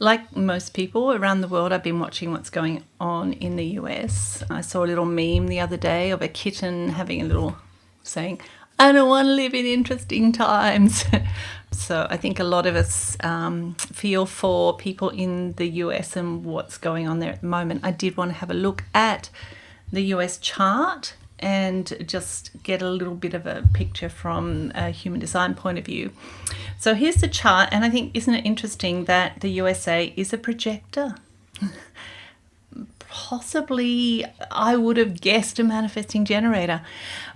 Like most people around the world, I've been watching what's going on in the US. I saw a little meme the other day of a kitten having a little saying, "I don't want to live in interesting times." So I think a lot of us feel for people in the US and what's going on there at the moment. I did want to have a look at the US chart and just get a little bit of a picture from a human design point of view. So here's the chart, and I think, isn't it interesting that the USA is a projector? Possibly, I would have guessed a manifesting generator.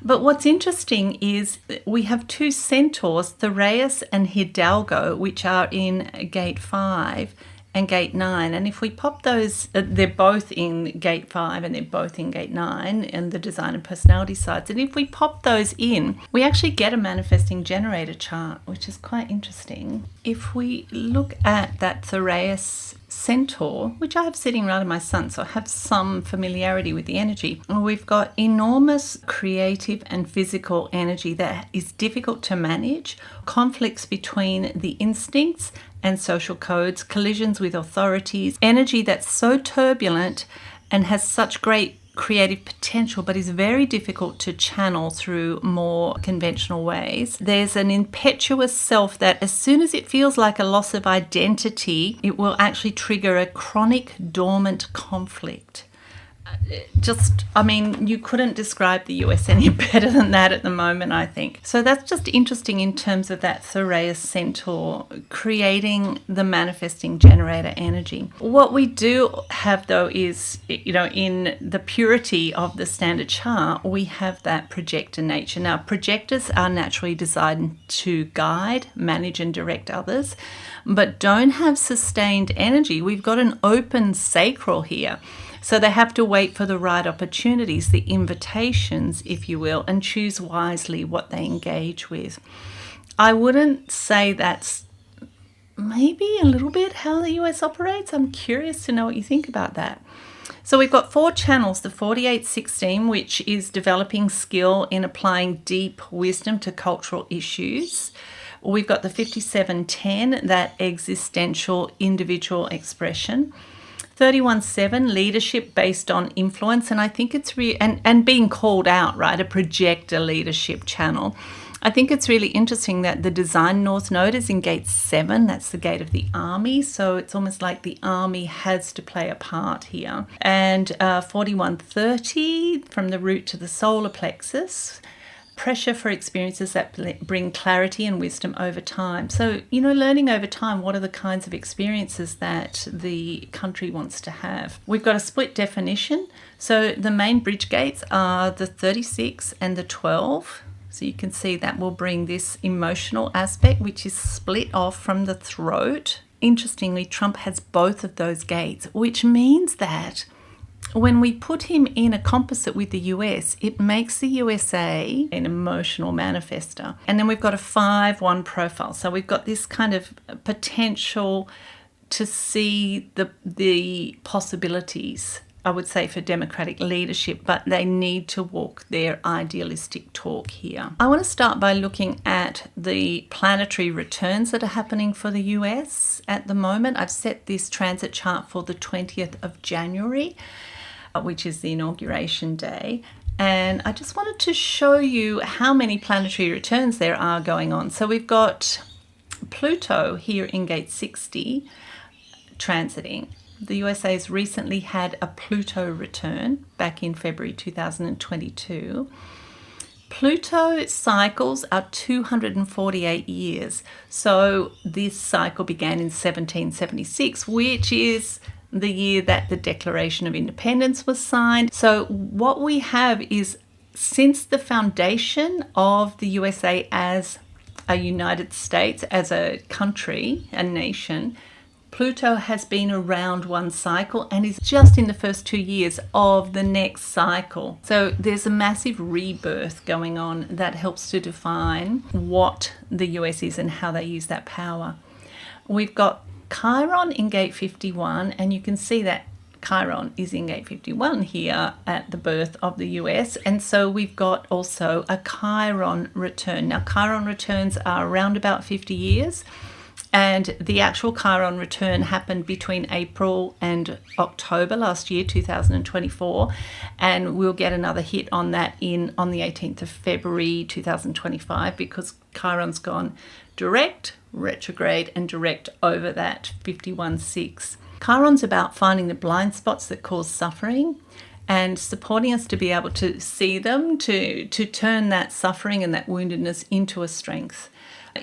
But what's interesting is we have two centaurs, Theraeus and Hidalgo, which are in gate 5 and gate 9. And if we pop those, they're both in gate 5 and they're both in gate 9 and the design and personality sides. And if we pop those in, we actually get a manifesting generator chart, which is quite interesting. If we look at that Theraeus centaur, which I have sitting right in my sun, so I have some familiarity with the energy. We've got enormous creative and physical energy that is difficult to manage, conflicts between the instincts and social codes, collisions with authorities, energy that's so turbulent and has such great creative potential but is very difficult to channel through more conventional ways. There's an impetuous self that as soon as it feels like a loss of identity, it will actually trigger a chronic dormant conflict. You couldn't describe the US any better than that at the moment, I think. So that's just interesting in terms of that Theraeus centaur creating the manifesting generator energy. What we do have, though, is, in the purity of the standard chart, we have that projector nature. Now, projectors are naturally designed to guide, manage, and direct others, but don't have sustained energy. We've got an open sacral here. So they have to wait for the right opportunities, the invitations, if you will, and choose wisely what they engage with. I wouldn't say that's maybe a little bit how the US operates. I'm curious to know what you think about that. So we've got 4 channels, the 4816, which is developing skill in applying deep wisdom to cultural issues. We've got the 5710, that existential individual expression. 31.7, leadership based on influence, and I think it's and being called out, right, a projector leadership channel. I think it's really interesting that the design North Node is in gate 7. That's the gate of the army, so it's almost like the army has to play a part here. And 4130, from the root to the solar plexus, pressure for experiences that bring clarity and wisdom over time. So, learning over time, what are the kinds of experiences that the country wants to have? We've got a split definition. So the main bridge gates are the 36 and the 12. So you can see that will bring this emotional aspect, which is split off from the throat. Interestingly, Trump has both of those gates, which means that when we put him in a composite with the US, it makes the USA an emotional manifester. And then we've got a 5-1 profile. So we've got this kind of potential to see the possibilities, I would say, for democratic leadership, but they need to walk their idealistic talk here. I want to start by looking at the planetary returns that are happening for the US at the moment. I've set this transit chart for the 20th of January. Which is the Inauguration Day. And I just wanted to show you how many planetary returns there are going on. So we've got Pluto here in gate 60 transiting. The USA has recently had a Pluto return back in February 2022. Pluto cycles are 248 years. So this cycle began in 1776, which is the year that the Declaration of Independence was signed. So what we have is, since the foundation of the USA as a United States, as a country, a nation, Pluto has been around one cycle and is just in the first 2 years of the next cycle. So there's a massive rebirth going on that helps to define what the US is and how they use that power. We've got Chiron in gate 51, and you can see that Chiron is in gate 51 here at the birth of the US. And so we've got also a Chiron return. Now, Chiron returns are around about 50 years. And the actual Chiron return happened between April and October last year, 2024. And we'll get another hit on that on the 18th of February, 2025, because Chiron's gone direct, retrograde, and direct over that 51.6. Chiron's about finding the blind spots that cause suffering and supporting us to be able to see them, to turn that suffering and that woundedness into a strength.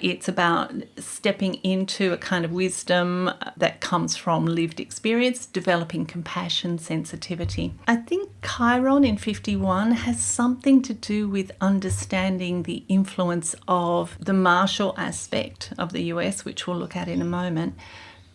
It's about stepping into a kind of wisdom that comes from lived experience, developing compassion, sensitivity. I think Chiron in 51 has something to do with understanding the influence of the martial aspect of the US, which we'll look at in a moment,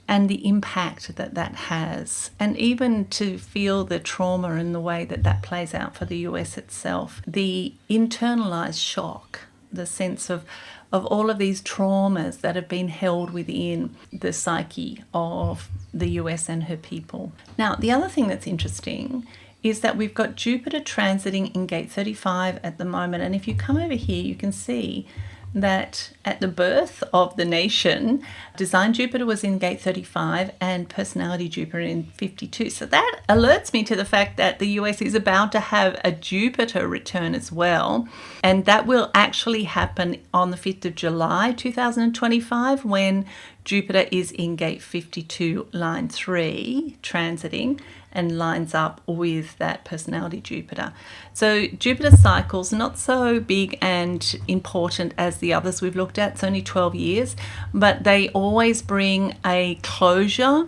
and the impact that that has, and even to feel the trauma and the way that that plays out for the US itself. The internalized shock, the sense of all of these traumas that have been held within the psyche of the US and her people. Now, the other thing that's interesting is that we've got Jupiter transiting in gate 35 at the moment. And if you come over here, you can see that at the birth of the nation, design Jupiter was in gate 35 and personality Jupiter in 52. So that alerts me to the fact that the US is about to have a Jupiter return as well. And that will actually happen on the 5th of July 2025 when Jupiter is in gate 52, line 3, transiting, and lines up with that personality Jupiter. So Jupiter cycles, not so big and important as the others we've looked at. It's only 12 years, but they always bring a closure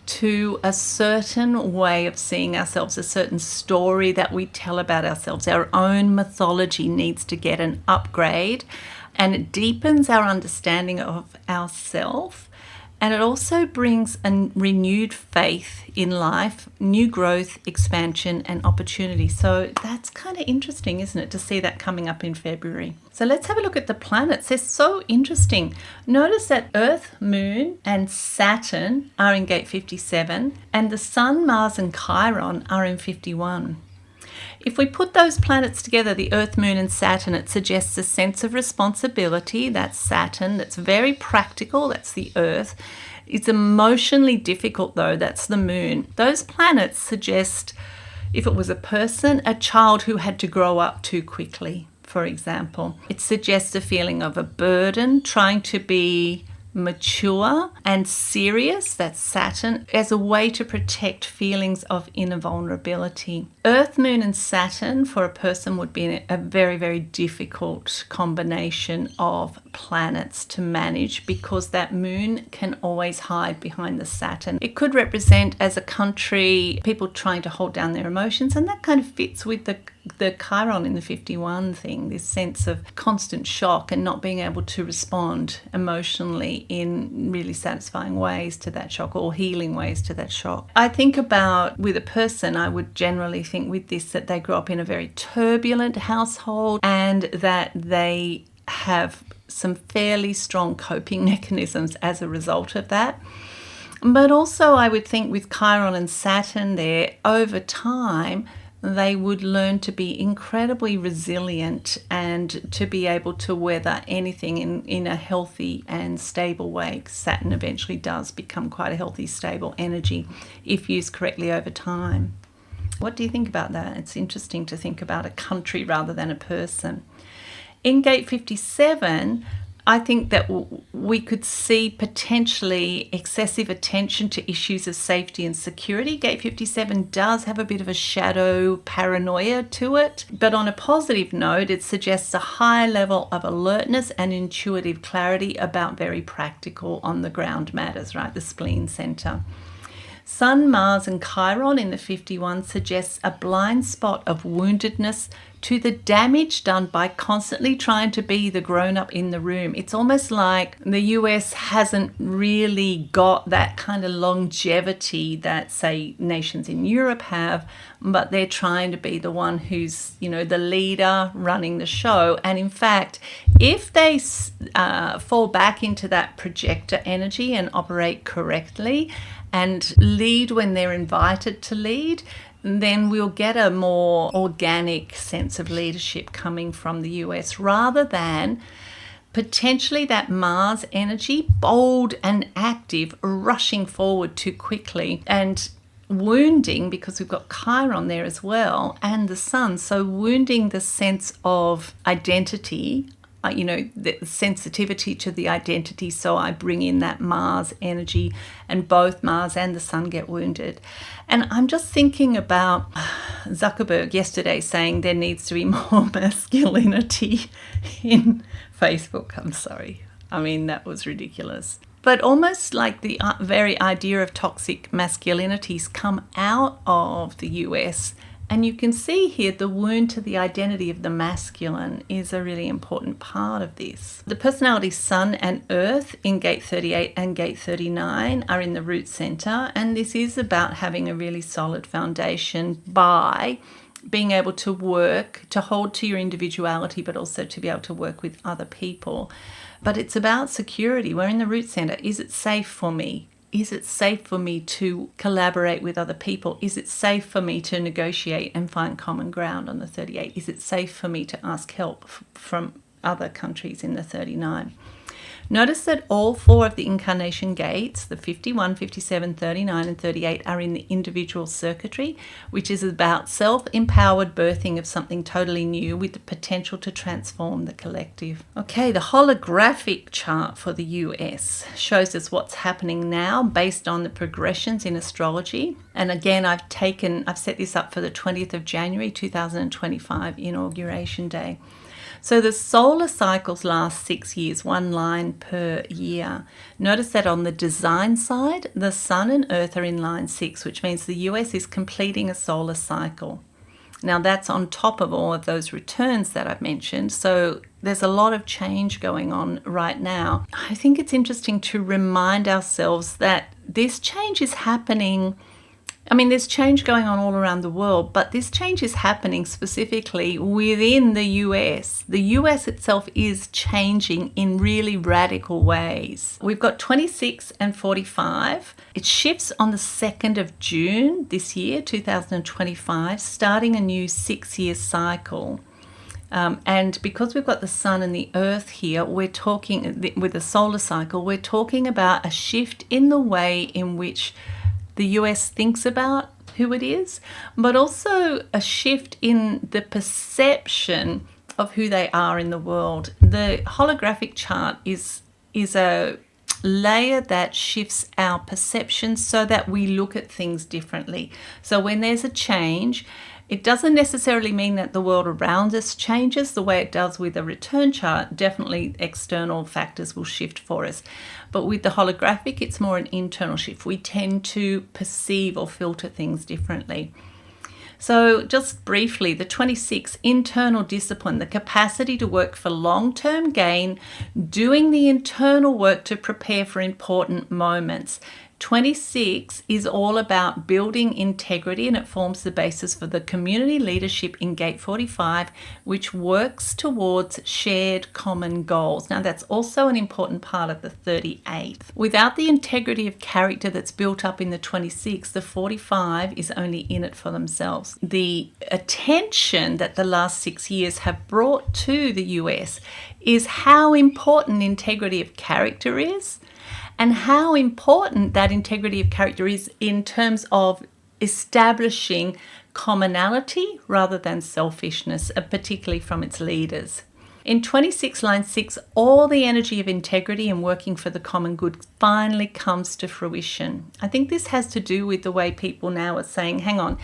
to a certain way of seeing ourselves, a certain story that we tell about ourselves. Our own mythology needs to get an upgrade, and it deepens our understanding of ourselves. And it also brings a renewed faith in life, new growth, expansion, and opportunity. So that's kind of interesting, isn't it, to see that coming up in February. So let's have a look at the planets. They're so interesting. Notice that Earth, Moon, and Saturn are in gate 57, and the Sun, Mars, and Chiron are in 51. If we put those planets together, the Earth, Moon, and Saturn, it suggests a sense of responsibility. That's Saturn. That's very practical. That's the Earth. It's emotionally difficult, though. That's the Moon. Those planets suggest, if it was a person, a child who had to grow up too quickly, for example. It suggests a feeling of a burden, trying to be mature and serious, that's Saturn, as a way to protect feelings of inner vulnerability. Earth, Moon, and Saturn for a person would be a very, very difficult combination of planets to manage, because that Moon can always hide behind the Saturn. It could represent, as a country, people trying to hold down their emotions, and that kind of fits with the Chiron in the 51 thing, this sense of constant shock and not being able to respond emotionally in really satisfying ways to that shock, or healing ways to that shock. I think about, with a person, I would generally think with this that they grew up in a very turbulent household and that they have some fairly strong coping mechanisms as a result of that. But also I would think with Chiron and Saturn there, over time, they would learn to be incredibly resilient and to be able to weather anything in a healthy and stable way. Saturn eventually does become quite a healthy, stable energy if used correctly over time. What do you think about that? It's interesting to think about a country rather than a person. In gate 57, I think that we could see potentially excessive attention to issues of safety and security. Gate 57 does have a bit of a shadow paranoia to it, but on a positive note, it suggests a high level of alertness and intuitive clarity about very practical on the ground matters, right? The spleen center. Sun, Mars, and Chiron in the 51 suggests a blind spot of woundedness to the damage done by constantly trying to be the grown-up in the room. It's almost like the US hasn't really got that kind of longevity that, say, nations in Europe have, but they're trying to be the one who's, the leader running the show. And in fact, if they fall back into that projector energy and operate correctly and lead when they're invited to lead, then we'll get a more organic sense of leadership coming from the US rather than potentially that Mars energy, bold and active, rushing forward too quickly, and wounding, because we've got Chiron there as well, and the Sun. So wounding the sense of identity, the sensitivity to the identity. So I bring in that Mars energy, and both Mars and the Sun get wounded. And I'm just thinking about Zuckerberg yesterday saying there needs to be more masculinity in Facebook. I'm sorry. I mean, that was ridiculous. But almost like the very idea of toxic masculinities come out of the US. And you can see here the wound to the identity of the masculine is a really important part of this. The personality Sun and Earth in gate 38 and gate 39 are in the root center. And this is about having a really solid foundation by being able to work, to hold to your individuality, but also to be able to work with other people. But it's about security. We're in the root center. Is it safe for me? Is it safe for me to collaborate with other people? Is it safe for me to negotiate and find common ground on the 38? Is it safe for me to ask help from other countries in the 39? Notice that all four of the incarnation gates, the 51, 57, 39, and 38, are in the individual circuitry, which is about self-empowered birthing of something totally new with the potential to transform the collective. Okay, the holographic chart for the US shows us what's happening now based on the progressions in astrology. And again, I've set this up for the 20th of January, 2025, Inauguration Day. So the solar cycles last 6 years, one line per year. Notice that on the design side, the Sun and Earth are in line 6, which means the US is completing a solar cycle. Now that's on top of all of those returns that I've mentioned. So there's a lot of change going on right now. I think it's interesting to remind ourselves that this change is happening. I mean, there's change going on all around the world, but this change is happening specifically within the US. The US itself is changing in really radical ways. We've got 26 and 45. It shifts on the 2nd of June this year, 2025, starting a new 6-year cycle. And because we've got the Sun and the Earth here, we're talking with the solar cycle, we're talking about a shift in the way in which the US thinks about who it is, but also a shift in the perception of who they are in the world. The holographic chart is a layer that shifts our perception so that we look at things differently. So when there's a change, it doesn't necessarily mean that the world around us changes the way it does with a return chart. Definitely external factors will shift for us. But with the holographic, it's more an internal shift. We tend to perceive or filter things differently. So just briefly, the 26, internal discipline, the capacity to work for long-term gain, doing the internal work to prepare for important moments. 26 is all about building integrity, and it forms the basis for the community leadership in gate 45, which works towards shared common goals. Now that's also an important part of the 38. Without the integrity of character that's built up in the 26, the 45 is only in it for themselves. The attention that the last 6 years have brought to the US is how important integrity of character is, and how important that integrity of character is in terms of establishing commonality rather than selfishness, particularly from its leaders. In 26 line 6, all the energy of integrity and working for the common good finally comes to fruition. I think this has to do with the way people now are saying, hang on,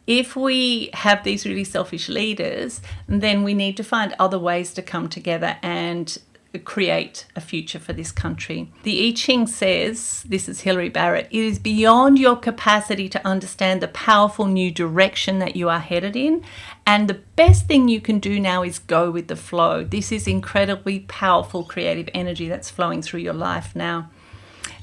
if we have these really selfish leaders, then we need to find other ways to come together and create a future for this country. The I Ching says, this is Hilary Barrett, it is beyond your capacity to understand the powerful new direction that you are headed in, and the best thing you can do now is go with the flow. This is incredibly powerful creative energy that's flowing through your life now.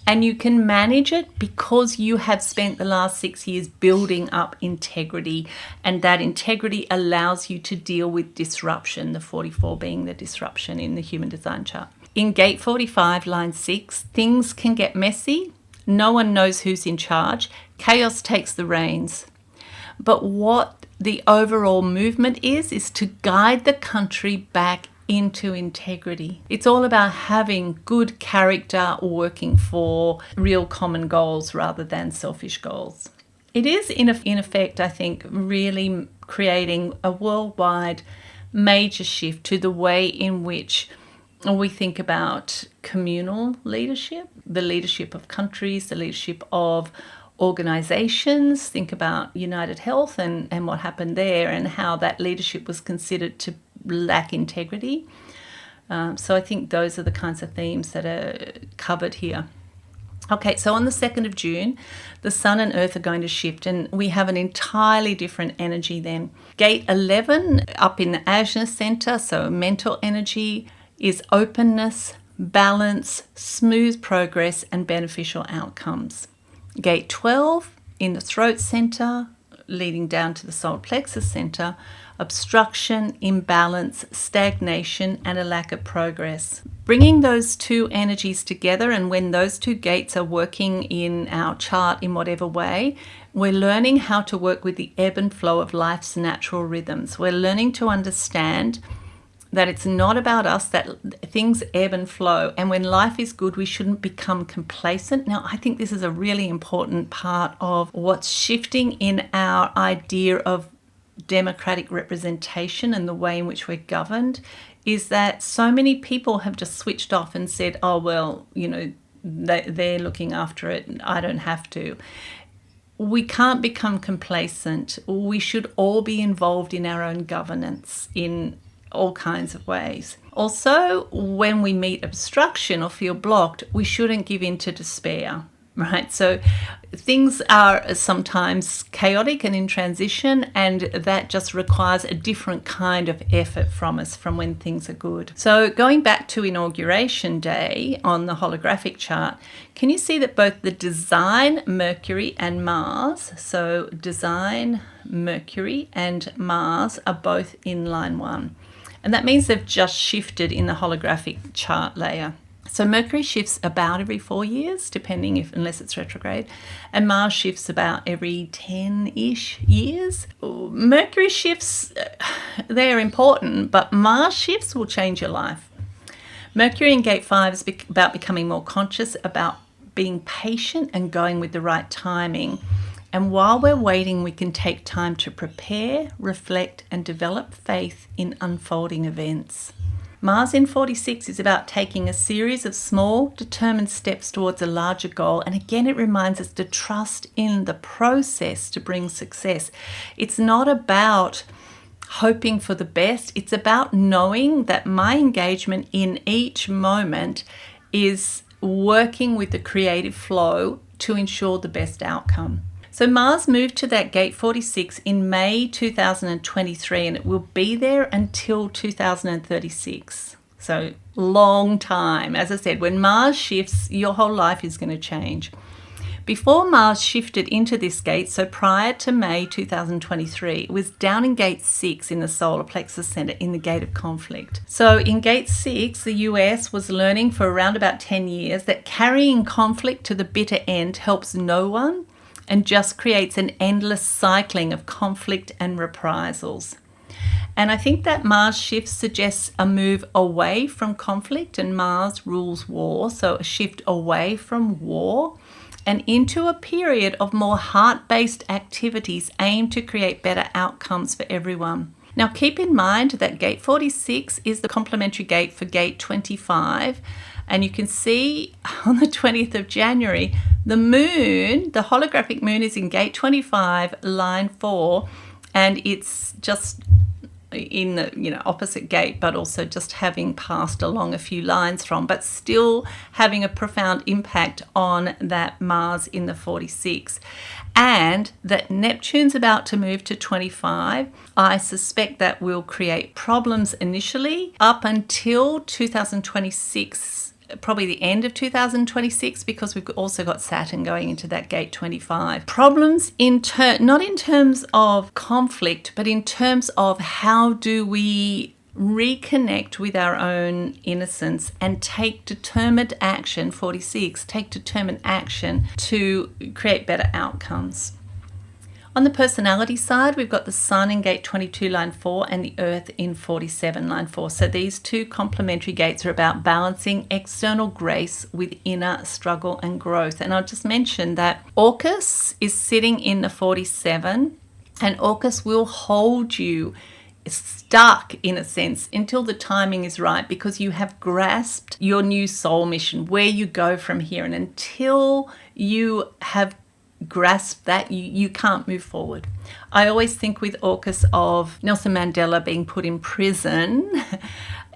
And you can manage it because you have spent the last 6 years building up integrity, and that integrity allows you to deal with disruption, the 44 being the disruption in the human design chart. In gate 45, line 6, things can get messy. No one knows who's in charge. Chaos takes the reins. But what the overall movement is to guide the country back into integrity. It's all about having good character working for real common goals rather than selfish goals. It is, in effect, I think, really creating a worldwide major shift to the way in which we think about communal leadership, the leadership of countries, the leadership of organizations. Think about United Health and what happened there and how that leadership was considered to lack integrity. So I think those are the kinds of themes that are covered here. Okay, so on the 2nd of June, the Sun and Earth are going to shift, and we have an entirely different energy then. Gate 11 up in the Ajna Center, so mental energy, is openness, balance, smooth progress, and beneficial outcomes. Gate 12 in the Throat Center, leading down to the Solar Plexus Center, obstruction, imbalance, stagnation, and a lack of progress. Bringing those two energies together, and when those two gates are working in our chart in whatever way, we're learning how to work with the ebb and flow of life's natural rhythms. We're learning to understand that it's not about us, that things ebb and flow. And when life is good, we shouldn't become complacent. Now, I think this is a really important part of what's shifting in our idea of democratic representation and the way in which we're governed, is that so many people have just switched off and said, oh, well, they're looking after it, I don't have to. We can't become complacent. We should all be involved in our own governance in all kinds of ways. Also, when we meet obstruction or feel blocked, we shouldn't give in to despair, right? So things are sometimes chaotic and in transition, and that just requires a different kind of effort from us from when things are good. So going back to Inauguration Day on the holographic chart, can you see that both the design Mercury and Mars, so design Mercury and Mars, are both in line 1? And that means they've just shifted in the holographic chart layer. So Mercury shifts about every 4 years, unless it's retrograde, and Mars shifts about every 10-ish years. Mercury shifts, they're important, but Mars shifts will change your life. Mercury in Gate 5 is about becoming more conscious, about being patient and going with the right timing. And while we're waiting, we can take time to prepare, reflect, and develop faith in unfolding events. Mars in 46 is about taking a series of small, determined steps towards a larger goal. And again, it reminds us to trust in the process to bring success. It's not about hoping for the best. It's about knowing that my engagement in each moment is working with the creative flow to ensure the best outcome. So Mars moved to that Gate 46 in May 2023, and it will be there until 2036. So long time. As I said, when Mars shifts, your whole life is going to change. Before Mars shifted into this gate, so prior to May 2023, it was down in Gate 6 in the Solar Plexus Center in the Gate of Conflict. So in Gate 6, the US was learning for around about 10 years that carrying conflict to the bitter end helps no one, and just creates an endless cycling of conflict and reprisals. And I think that Mars shift suggests a move away from conflict, and Mars rules war, so a shift away from war and into a period of more heart-based activities aimed to create better outcomes for everyone. Now keep in mind that Gate 46 is the complementary gate for Gate 25, and you can see on the 20th of January, the moon, the holographic moon, is in Gate 25, line 4, and it's just in the opposite gate, but also just having passed along a few lines from, but still having a profound impact on that Mars in the 46. And that Neptune's about to move to 25. I suspect that will create problems initially up until 2026, probably the end of 2026, because we've also got Saturn going into that Gate 25. Problems not in terms of conflict, but in terms of how do we reconnect with our own innocence and take determined action, 46, take determined action to create better outcomes. On the personality side, we've got the Sun in gate 22, line 4, and the Earth in 47, line 4. So these two complementary gates are about balancing external grace with inner struggle and growth. And I'll just mention that Orcus is sitting in the 47, and Orcus will hold you stuck in a sense until the timing is right, because you have grasped your new soul mission, where you go from here. And until you have grasp that, you can't move forward. I always think with Orcus of Nelson Mandela being put in prison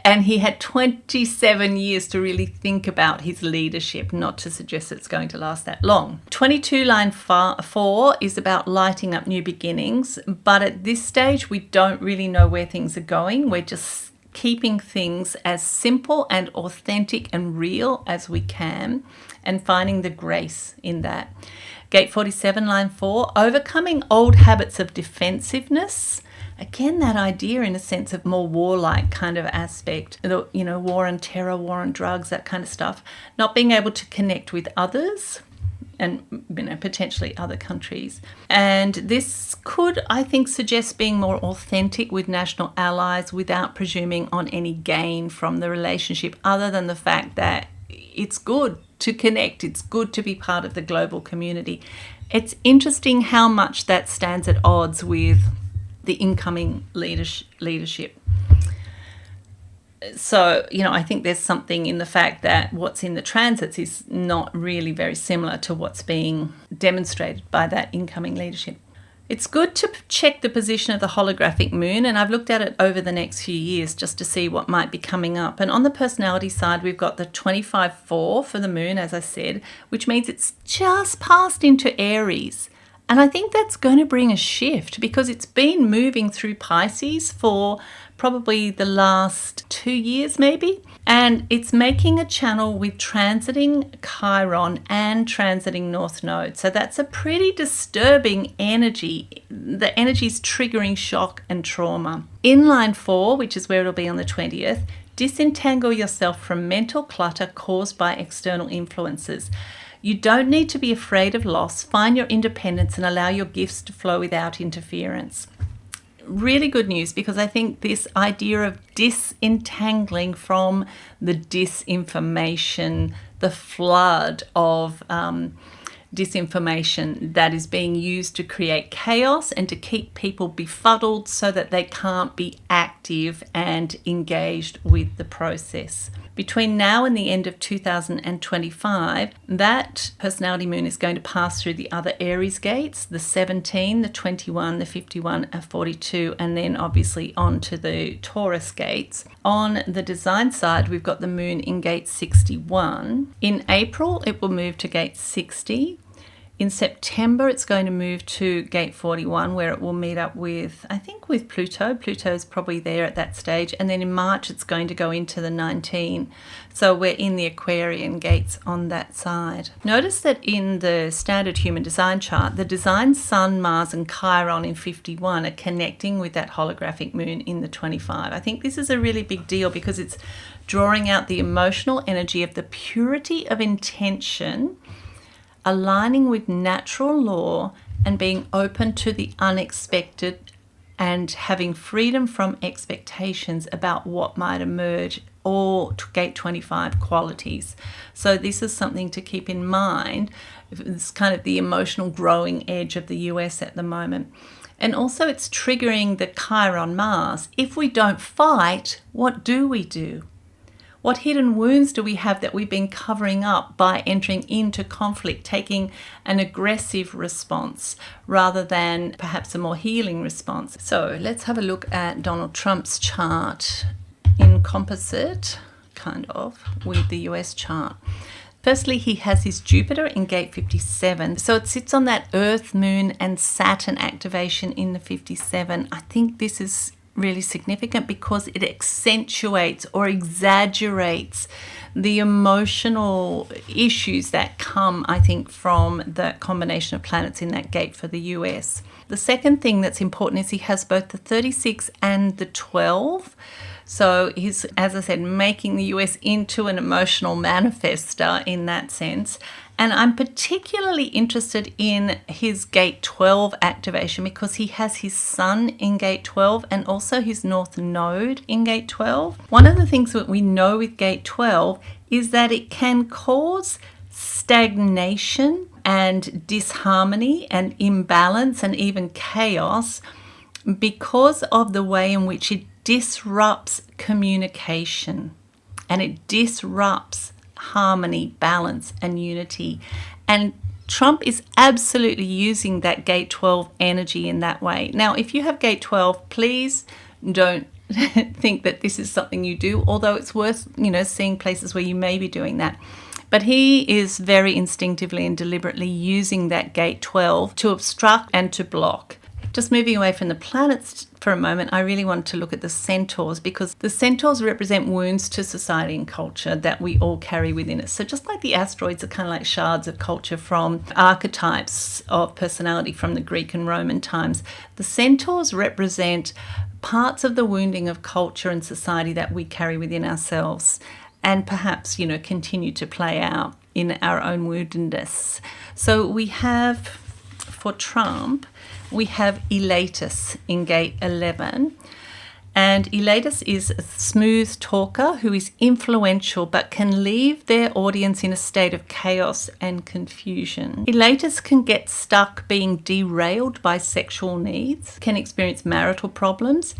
and he had 27 years to really think about his leadership, not to suggest it's going to last that long. 22 line 4 is about lighting up new beginnings, but at this stage we don't really know where things are going. We're just keeping things as simple and authentic and real as we can and finding the grace in that. Gate 47, line 4, overcoming old habits of defensiveness. Again, that idea in a sense of more warlike kind of aspect, war on terror, war on drugs, that kind of stuff. Not being able to connect with others and potentially other countries. And this could, I think, suggest being more authentic with national allies without presuming on any gain from the relationship, other than the fact that it's good to connect. It's good to be part of the global community. It's interesting how much that stands at odds with the incoming leadership. So, I think there's something in the fact that what's in the transits is not really very similar to what's being demonstrated by that incoming leadership. It's good to check the position of the holographic moon, and I've looked at it over the next few years just to see what might be coming up. And on the personality side, we've got the 25-4 for the moon, as I said, which means it's just passed into Aries. And I think that's going to bring a shift, because it's been moving through Pisces for probably the last 2 years maybe. And it's making a channel with transiting Chiron and transiting North Node. So that's a pretty disturbing energy. The energy's triggering shock and trauma. In line 4, which is where it'll be on the 20th, disentangle yourself from mental clutter caused by external influences. You don't need to be afraid of loss. Find your independence and allow your gifts to flow without interference. Really good news, because I think this idea of disentangling from the disinformation, the flood of disinformation that is being used to create chaos and to keep people befuddled so that they can't be active and engaged with the process. Between now and the end of 2025, that personality moon is going to pass through the other Aries gates, the 17, the 21, the 51, and 42, and then obviously on to the Taurus gates. On the design side, we've got the moon in gate 61. In April, it will move to gate 60. In September, it's going to move to gate 41, where it will meet up with, I think, with Pluto. Pluto is probably there at that stage. And then in March, it's going to go into the 19. So we're in the Aquarian gates on that side. Notice that in the standard human design chart, the design Sun, Mars, and Chiron in 51 are connecting with that holographic moon in the 25. I think this is a really big deal, because it's drawing out the emotional energy of the purity of intention, aligning with natural law and being open to the unexpected and having freedom from expectations about what might emerge, or gate 25 qualities. So this is something to keep in mind. It's kind of the emotional growing edge of the US at the moment. And also it's triggering the Chiron Mars. If we don't fight, what do we do? What hidden wounds do we have that we've been covering up by entering into conflict, taking an aggressive response rather than perhaps a more healing response? So let's have a look at Donald Trump's chart in composite, kind of, with the US chart. Firstly, he has his Jupiter in gate 57. So it sits on that Earth, Moon, and Saturn activation in the 57. I think this is really significant because it accentuates or exaggerates the emotional issues that come, I think, from the combination of planets in that gate for the US. The second thing that's important is he has both the 36 and the 12. So he's, as I said, making the US into an emotional manifester in that sense. And I'm particularly interested in his gate 12 activation because he has his sun in gate 12 and also his north node in gate 12. One of the things that we know with gate 12 is that it can cause stagnation and disharmony and imbalance and even chaos because of the way in which it disrupts communication and it disrupts harmony, balance, and unity. And Trump is absolutely using that gate 12 energy in that way. Now, if you have gate 12, please don't think that this is something you do, although it's worth, seeing places where you may be doing that. But he is very instinctively and deliberately using that gate 12 to obstruct and to block. Just moving away from the planets for a moment, I really wanted to look at the centaurs because the centaurs represent wounds to society and culture that we all carry within us. So just like the asteroids are kind of like shards of culture from archetypes of personality from the Greek and Roman times, the centaurs represent parts of the wounding of culture and society that we carry within ourselves and perhaps, continue to play out in our own woundedness. So we have, for Trump, we have Elatus in gate 11. And Elatus is a smooth talker who is influential but can leave their audience in a state of chaos and confusion. Elatus can get stuck being derailed by sexual needs, can experience marital problems,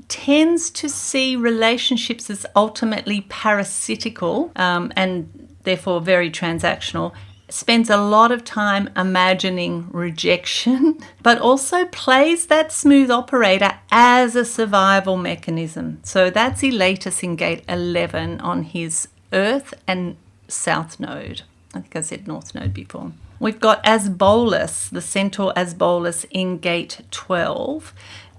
tends to see relationships as ultimately parasitical and therefore very transactional, spends a lot of time imagining rejection, but also plays that smooth operator as a survival mechanism. So that's Elatus in gate 11 on his Earth and South Node. I think I said North Node before. We've got Asbolus, the centaur Asbolus in gate 12.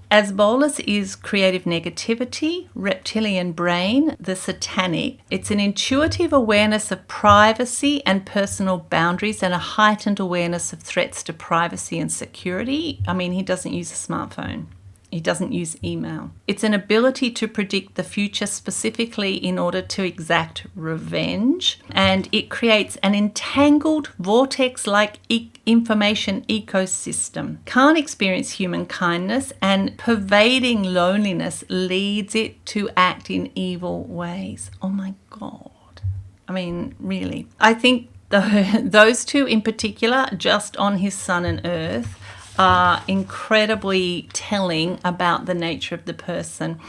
Asbolus is creative negativity, reptilian brain, the satanic. It's an intuitive awareness of privacy and personal boundaries and a heightened awareness of threats to privacy and security. I mean, he doesn't use a smartphone. He doesn't use email. It's an ability to predict the future specifically in order to exact revenge. And it creates an entangled vortex-like information ecosystem. Can't experience human kindness and pervading loneliness leads it to act in evil ways. Oh my God. I mean, really. I think those two in particular, just on his sun and earth, are incredibly telling about the nature of the person.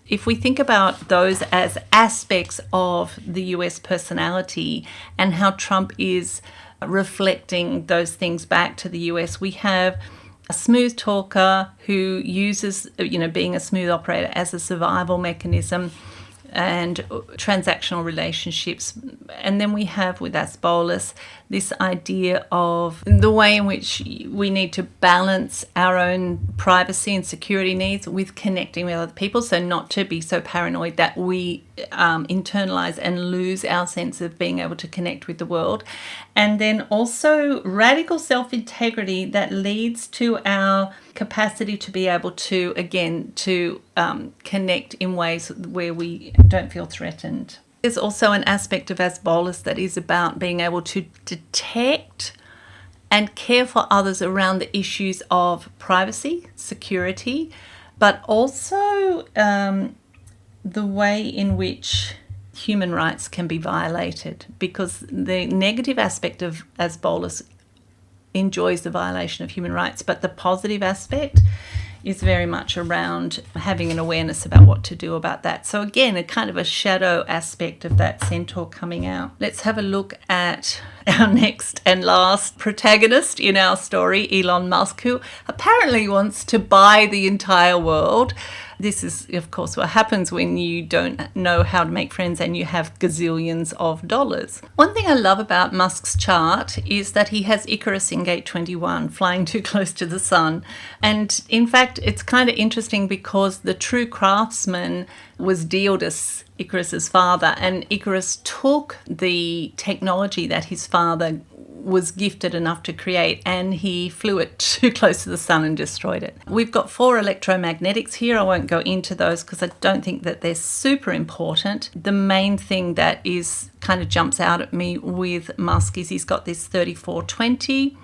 If we think about those as aspects of the US personality and how Trump is reflecting those things back to the US, we have a smooth talker who uses, being a smooth operator as a survival mechanism and transactional relationships. And then we have with Asbolus this idea of the way in which we need to balance our own privacy and security needs with connecting with other people, so not to be so paranoid that we internalize and lose our sense of being able to connect with the world. And then also radical self-integrity that leads to our capacity to be able to, again, to connect in ways where we don't feel threatened. There's also an aspect of Asbolus that is about being able to detect and care for others around the issues of privacy, security, but also the way in which human rights can be violated, because the negative aspect of Asbolus enjoys the violation of human rights, but the positive aspect is very much around having an awareness about what to do about that. So again, a kind of a shadow aspect of that centaur coming out. Let's have a look at our next and last protagonist in our story, Elon Musk, who apparently wants to buy the entire world. This is, of course, what happens when you don't know how to make friends and you have gazillions of dollars. One thing I love about Musk's chart is that he has Icarus in gate 21, flying too close to the sun. And in fact, it's kind of interesting because the true craftsman was Diodas, Icarus's father, and Icarus took the technology that his father was gifted enough to create, and he flew it too close to the sun and destroyed it. We've got 4 electromagnetics here. I won't go into those because I don't think that they're super important. The main thing that is kind of jumps out at me with Musk is he's got this 3420,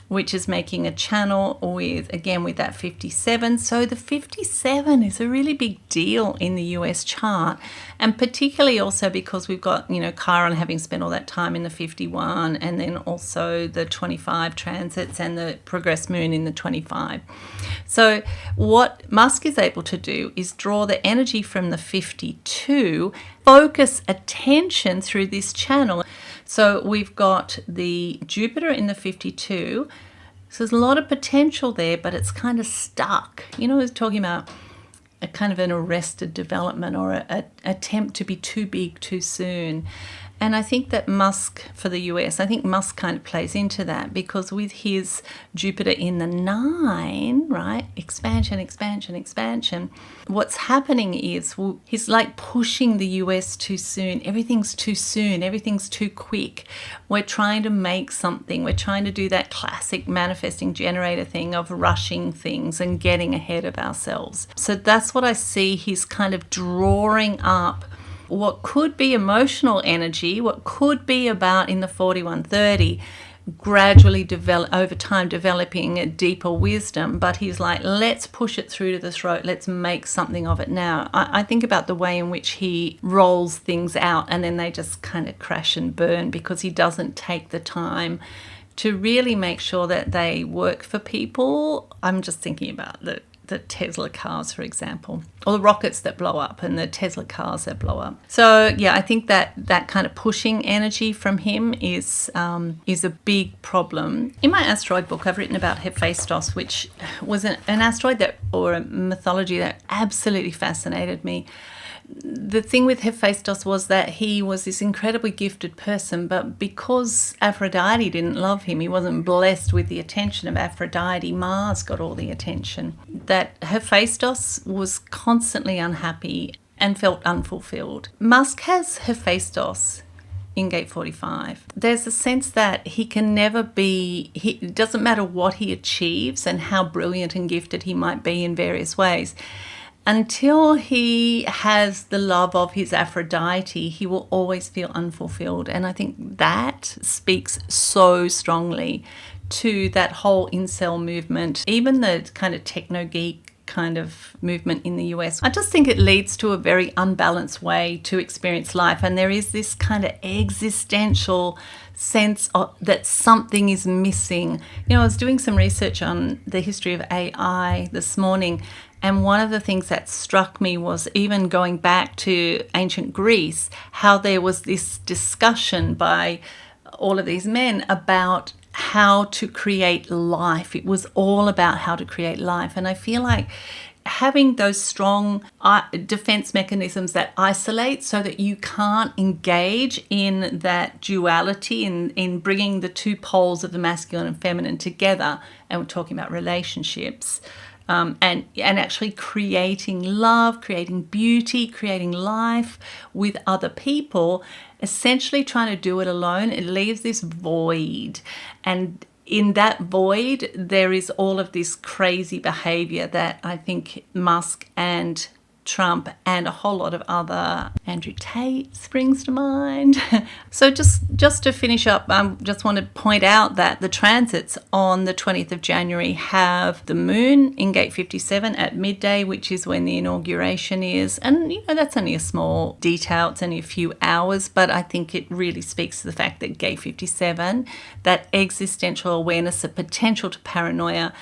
which is making a channel with that 57. So the 57 is a really big deal in the US chart, and particularly also because we've got, Chiron having spent all that time in the 51, and then also the 25 transits and the progressed moon in the 25. So what Musk is able to do is draw the energy from the 52, focus attention through this channel. So we've got the Jupiter in the 52. So there's a lot of potential there, but it's kind of stuck. It's talking about a kind of an arrested development or an attempt to be too big too soon. And I think that Musk, for the US, I think Musk kind of plays into that, because with his Jupiter in the 9, right, expansion, what's happening is he's like pushing the US too soon. Everything's too soon. Everything's too quick. We're trying to make something. We're trying to do that classic manifesting generator thing of rushing things and getting ahead of ourselves. So that's what I see. He's kind of drawing up what could be emotional energy, what could be about in the 4130, gradually over time developing a deeper wisdom. But he's like, let's push it through to the throat. Let's make something of it now. I think about the way in which he rolls things out and then they just kind of crash and burn because he doesn't take the time to really make sure that they work for people. I'm just thinking about the Tesla cars, for example, or the rockets that blow up and the Tesla cars that blow up. So yeah, I think that kind of pushing energy from him is a big problem. In my asteroid book, I've written about Hephaestus, which was an asteroid or a mythology that absolutely fascinated me. The thing with Hephaestus was that he was this incredibly gifted person, but because Aphrodite didn't love him, he wasn't blessed with the attention of Aphrodite. Mars got all the attention. That Hephaestus was constantly unhappy and felt unfulfilled. Musk has Hephaestus in gate 45. There's a sense that he can never be, it doesn't matter what he achieves and how brilliant and gifted he might be in various ways. Until he has the love of his Aphrodite, he will always feel unfulfilled. And I think that speaks so strongly to that whole incel movement, even the kind of techno-geek kind of movement in the US. I just think it leads to a very unbalanced way to experience life. And there is this kind of existential sense that something is missing. I was doing some research on the history of AI this morning, and one of the things that struck me was even going back to ancient Greece, how there was this discussion by all of these men about how to create life. It was all about how to create life. And I feel like having those strong defense mechanisms that isolate so that you can't engage in that duality, in bringing the two poles of the masculine and feminine together, and we're talking about relationships, and actually creating love, creating beauty, creating life with other people, essentially trying to do it alone, it leaves this void. And in that void, there is all of this crazy behavior that I think Musk and Trump and a whole lot of other, Andrew Tate springs to mind. So just to finish up, I just want to point out that the transits on the 20th of January have the moon in gate 57 at midday, which is when the inauguration is. And, that's only a small detail. It's only a few hours, but I think it really speaks to the fact that gate 57, that existential awareness of potential to paranoia,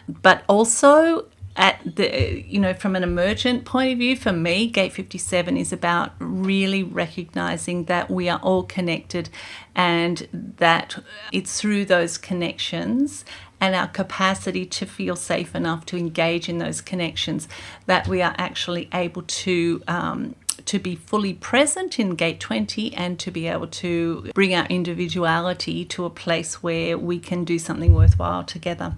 but also at the, from an emergent point of view, for me, gate 57 is about really recognizing that we are all connected, and that it's through those connections and our capacity to feel safe enough to engage in those connections that we are actually able to be fully present in gate 20, and to be able to bring our individuality to a place where we can do something worthwhile together.